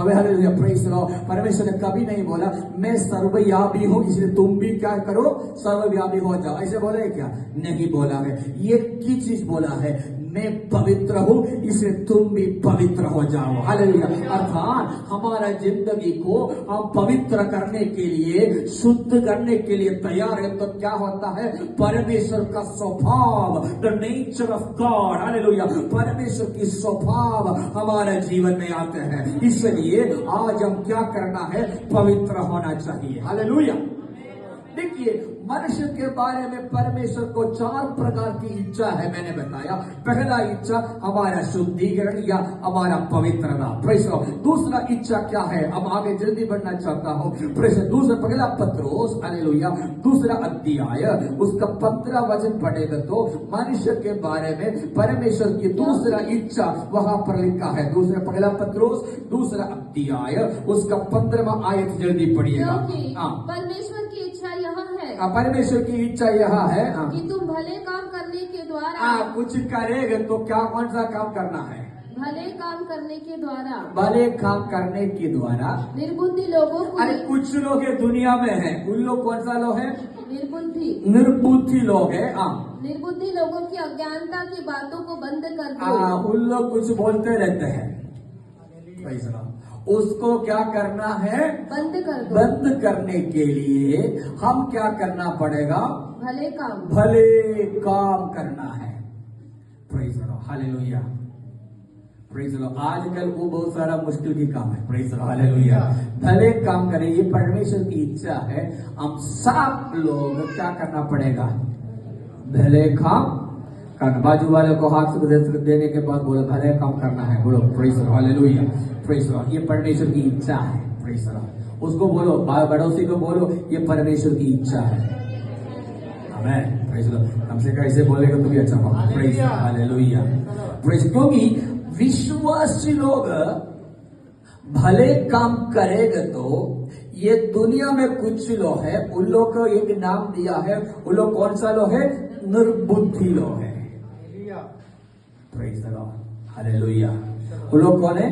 Hallelujah, praise the Lord. परमेश्वर ने कभी नहीं बोला मैं सर्वव्यापी हूं इसलिए तुम भी क्या करो, सर्वव्यापी हो जाओ, ऐसे बोले क्या? नहीं बोला है। ये की चीज बोला है, मैं पवित्र हूं इसलिए तुम भी पवित्र हो जाओ। हालेलुया। अर्थात हमारा जिंदगी को हम पवित्र करने के लिए, शुद्ध करने के लिए तैयार है तो क्या होता है? परमेश्वर का स्वभाव, the nature of God, hallelujah, परमेश्वर की स्वभाव हमारे जीवन में आते हैं। इसलिए आज हम क्या करना है? पवित्र होना चाहिए। हालेलुया। देखिए, मनुष्य के बारे में परमेश्वर को 4 प्रकार की इच्छा है, मैंने बताया। पहला इच्छा हमारा शुद्धिकरण या हमारा पवित्रता, प्रेज़ द लॉर्ड। दूसरा इच्छा क्या है? अब आगे जल्दी बढ़ना चाहता हूं, प्रेज़। दूसरा पहला पत्रोस, हालेलुया, दूसरा अध्याय, उसका 15 वचन पढ़ेगा तो मनुष्य के बारे में परमेश्वर की दूसरा इच्छा वहां पर लिखा है। दूसरा पहला पत्रोस, दूसरा अध्याय, उसका 15वां आयत जल्दी पढ़िएगा। परमेश्वर की इच्छा यह है, परमेश्वर की इच्छा यह है कि तुम भले काम करने के द्वारा कुछ करेगा तो क्या, कौन सा काम करना है? भले काम करने के द्वारा, भले काम करने के द्वारा निर्बुद्धि लोगों को, अरे कुछ लोग ये दुनिया में हैं, उन लोग कौन सा लोग हैं? निर्बुद्धि लोग हैं। निर्बुद्धि लोगों की अज्ञानता की बातों को बंद कर दो। उन लोग कुछ बोलते रहते हैं, उसको क्या करना है? बंद कर दो। बंद करने के लिए हम क्या करना पड़ेगा? भले काम करना है। Praise the Lord, hallelujah, praise the Lord. आजकल वो बहुत सारा मुश्किल की काम है, प्रेज़ द लॉर्ड, हालेलुया। भले काम करें, ये परमेश्वर की इच्छा है। हम सब लोग क्या करना पड़ेगा? भले काम करना। बाजू वाले को हाथ से देने के बाद बोलो भले काम करना है, बोलो praise the Lord, hallelujah, praise the Lord. ये परमेश्वर की इच्छा है, प्रेज़ द लॉर्ड। उसको बोलो, पड़ोसी को बोलो, ये परमेश्वर की इच्छा है। आमेन, प्रेज़ द लॉर्ड। हमसे कैसे बोलेगा तो भी अच्छा होगा, praise the Lord, hallelujah, praise. क्योंकि विश्वासी लोग भले काम करेगा तो ये दुनिया में कुछ लोग है, उन लोग को एक नाम दिया है। उन लोग कौन सा लोग है? निर्बुद्धि लोग है। Praise the Lord, hallelujah. वो लोग कौन है?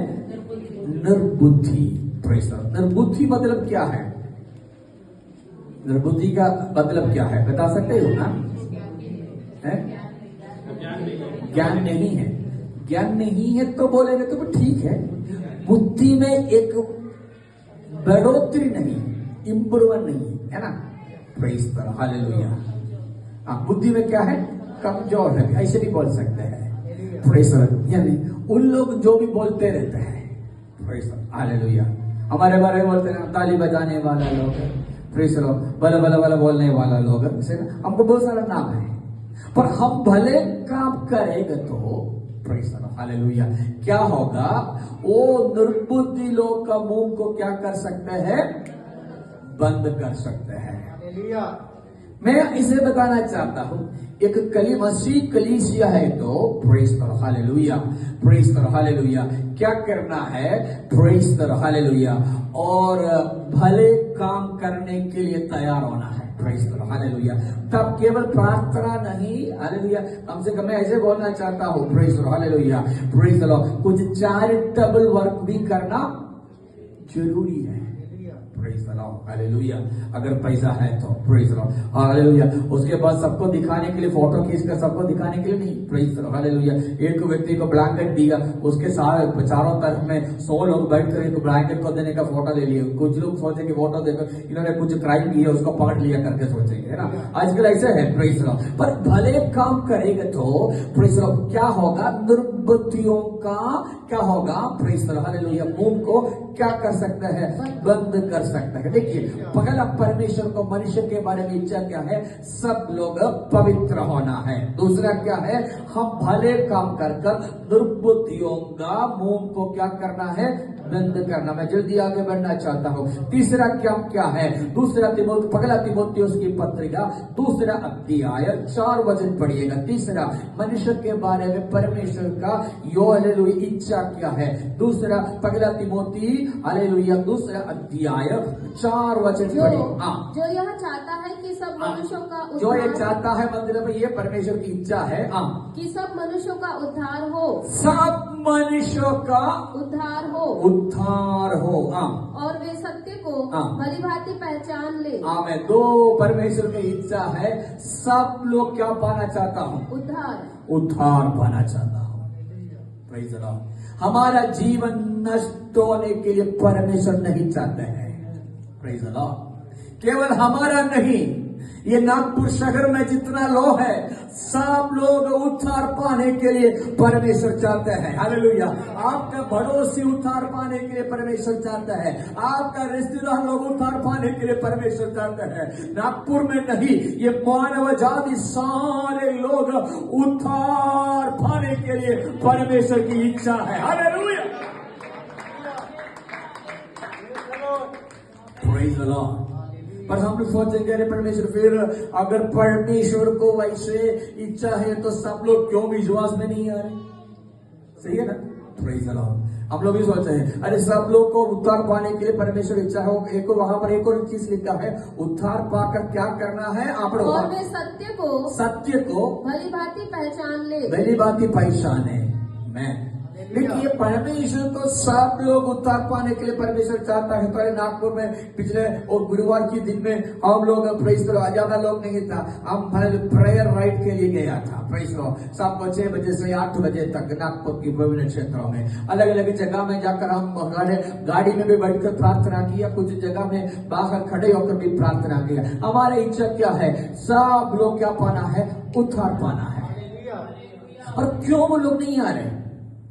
निर्बुद्धि, प्रेज़ द लॉर्ड। निर्बुद्धि मतलब क्या है? निर्बुद्धि का मतलब क्या है, बता सकते हो ना? ज्ञान नहीं है। ज्ञान नहीं है तो बोलेंगे तो ठीक है। बुद्धि में एक बढ़ोतरी नहीं, इंप्रूवमेंट नहीं है ना, प्रेज़ द लॉर्ड, हालेलुया। बुद्धि में क्या है? कमजोर है, ऐसे भी बोल सकते हैं, प्रेज़ द लॉर्ड। यानी उन लोग जो भी बोलते रहते हैं, प्रेज़ द लॉर्ड, हालेलुया। हमारे बारे में बोलते हैं ताली बजाने वाला लोग, प्रेज़ द लॉर्ड, बला बला बला बोलने वाला लोग, हमको बहुत सारा नाम है। पर हम भले काम करेंगे तो प्रेज़ द लॉर्ड, हालेलुया, क्या होगा? वो निर्बुद्धि लोग का मुंह को क्या कर सकते हैं? बंद कर सकते हैं। मैं इसे बताना चाहता हूं, एक मसीह कलीसिया है तो praise the Lord, hallelujah, praise the Lord, hallelujah. क्या करना है? प्रेज़ द लॉर्ड, हालेलुया, और भले काम करने के लिए तैयार होना है, प्रेज़ द लॉर्ड, हालेलुया। तब केवल प्रार्थना नहीं, हालेलुया, कम से कम मैं ऐसे बोलना चाहता हूं, praise the Lord, hallelujah, praise the Lord. कुछ चैरिटेबल वर्क भी करना जरूरी है, प्रेज़ द लॉर्ड, हालेलुया। अगर पैसा है तो प्रेज़ द लॉर्ड, हालेलुया। उसके बाद सबको दिखाने के लिए, फोटो खींचकर सबको दिखाने के लिए नहीं, प्रेज़ द लॉर्ड, हालेलुया। एक व्यक्ति को ब्लैंकेट दिया, उसके सारे चारों तरफ में 100 लोग बैठकर एक ब्लैंकेट को देने का फोटो ले लिया। कुछ लोग सोचेंगे फोटो देकर इन्होंने कुछ क्राइम किया, उसको पकड़ लिया करके सोचेंगे, है ना। आजकल ऐसे है, प्रेज़ द लॉर्ड। पर भले काम करेगा तो प्रेज़ द लॉर्ड क्या होगा? निर्बुद्धियों का क्या होगा? प्रेज़ द लॉर्ड, हालेलुया, मुंह को क्या कर सकता है? बंद कर सकता है। देखिए, पहला परमेश्वर को मनुष्य के बारे में इच्छा क्या है? सब लोग पवित्र होना है। दूसरा क्या है? हम भले काम कर निर्बुद्धियों का मुंह को क्या करना है? बंद करना। मैं जल्दी आगे बढ़ना चाहता हूँ। तीसरा क्या है? पहला तीमुथियुस की पत्रिका दूसरा अध्याय 4 वचन पढ़िएगा। तीसरा, मनुष्य के बारे में परमेश्वर का हालेलुया इच्छा क्या है? दूसरा पहला तीमुथी, हालेलुया, दूसरा अध्याय 4 वचन पढ़िए। जो यह चाहता है कि सब मनुष्यों का उद्धार, जो ये चाहता है मतलब ये परमेश्वर की इच्छा है कि सब मनुष्यों का उद्धार हो। सब मनुष्यों का उद्धार हो हाँ। और वे सत्य को हाँ। भली भांति पहचान ले। आमेन। दो परमेश्वर की इच्छा है, सब लोग क्या पाना चाहता हूँ? उद्धार पाना चाहता हूँ। Praise the Lord. हमारा जीवन नष्ट होने के लिए परमेश्वर नहीं चाहते हैं। Praise the Lord. केवल हमारा नहीं, ये नागपुर शहर में जितना लोग है, सब लोग उद्धार पाने के लिए परमेश्वर चाहते हैं। हालेलुया। आपका पड़ोसी उद्धार पाने के लिए परमेश्वर चाहता है, आपका रिश्तेदार लोग उद्धार पाने के लिए परमेश्वर चाहते हैं। नागपुर में नहीं, ये मानव जाति सारे लोग उद्धार पाने के लिए परमेश्वर की इच्छा है। हालेलुया। Praise the Lord. पर हम लोग सोचेंगे, अरे परमेश्वर, फिर अगर परमेश्वर को वैसे इच्छा है तो सब लोग क्यों विश्वास में नहीं आ रहे? सही है ना? Praise the Lord. हम लोग भी सोचते हैं, अरे सब लोग को उद्धार पाने के लिए परमेश्वर इच्छा हो। एक वहां पर एक और चीज लिखा है, उद्धार पाकर क्या करना है? आप और वे सत्य को भली भांति पहचान ले। भली भांति पहचाने। मैं देखिए, परमेश्वर तो सब लोग उद्धार पाने के लिए परमेश्वर चाहता है। तो नागपुर में पिछले और गुरुवार के दिन में हम लोग प्रेज़ द लॉर्ड, ज्यादा लोग नहीं था, हम प्रेयर राइट के लिए गया था। Praise the Lord. शाम को 6 बजे से 8 बजे तक नागपुर की विभिन्न क्षेत्रों में अलग अलग जगह में जाकर हम गाड़ी में भी बैठकर प्रार्थना किया, कुछ जगह में बाहर खड़े होकर भी प्रार्थना किया। हमारी इच्छा क्या है? सब लोग क्या पाना है? उद्धार पाना है। और क्यों वो लोग नहीं आ रहे?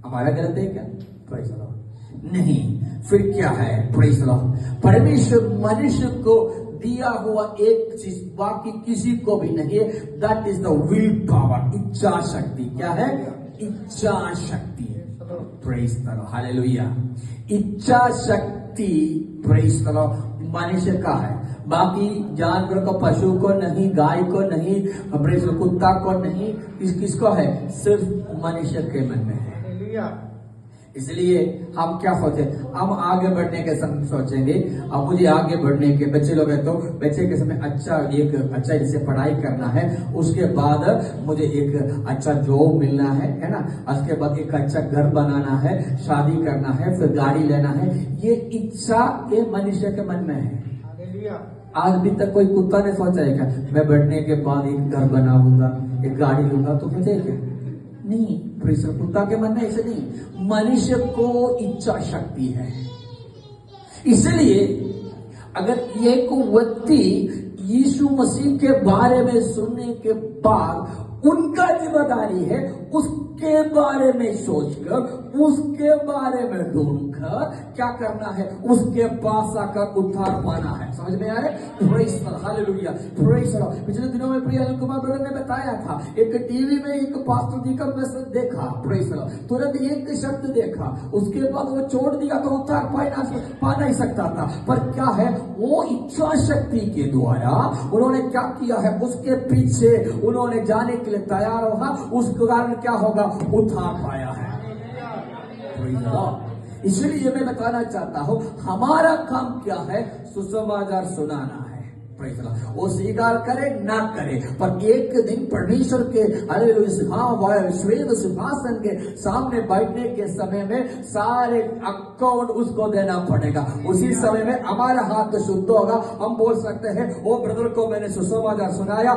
हमारा गलत है क्या? Praise the Lord. नहीं, फिर क्या है? Praise the Lord. परमेश्वर मनुष्य को दिया हुआ एक चीज बाकी किसी को भी नहीं है, that is the will power, इच्छा शक्ति। क्या है? इच्छा शक्ति। Praise the Lord. हालेलुया। इच्छा शक्ति प्रेज़ द लॉर्ड मनुष्य का है, बाकी जानवर को, पशु को नहीं, गाय को नहीं, कुत्ता को नहीं, किसको है? सिर्फ मनुष्य के मन में है। इसलिए हम क्या सोचे? हम आगे बढ़ने के समय सोचेंगे, अब मुझे आगे बढ़ने के, बच्चे लोग हैं तो बच्चे के समय अच्छा जैसे पढ़ाई करना है, उसके बाद मुझे एक अच्छा जॉब मिलना है ना, उसके बाद एक अच्छा घर बनाना है, शादी करना है, फिर गाड़ी लेना है। ये इच्छा ये मनुष्य के मन में है। आज भी तक कोई कुत्ता ने सोचा है क्या, मैं बढ़ने के बाद एक घर बनाऊंगा, एक गाड़ी लूंगा? तो सोचे क्या? नहीं। कुत्ता के मन में ऐसे नहीं, मनुष्य को इच्छा शक्ति है। इसलिए अगर एक व्यक्ति यीशु मसीह के बारे में सुनने के बाद उनका जिम्मेदारी है उसके बारे में सोचकर, उसके बारे में ढूंढकर क्या करना है? उसके पास आकर उद्धार पाना है। समझ में आ रहा है? Praise the Lord. Hallelujah. Praise the Lord. पिछले दिनों में प्रिय अनिल कुमार ब्रदर ने बताया था, एक टीवी में एक पास्टर जी का मैसेज देखा। Praise the Lord. तुरंत एक शब्द देखा, उसके बाद वो छोड़ दिया तो उद्धार पा नहीं सकता था। पर क्या है? वो इच्छा शक्ति के द्वारा उन्होंने क्या किया है? उसके पीछे उन्होंने जाने के लिए तैयार होगा, उसके कारण क्या होगा? उद्धार पाया है। इसलिए मैं बताना चाहता हूं, हमारा काम क्या है? सुसमाचार सुनाना है। Praise the Lord. वो स्वीकार करे ना करे, पर एक दिन परमेश्वर के श्वेत सिंहासन के सामने बैठने के समय में सारे अकाउंट उसको देना पड़ेगा। उसी समय में हमारा हाथ शुद्ध होगा, हम बोल सकते हैं, वो ब्रदर को मैंने सुसमाचार सुनाया,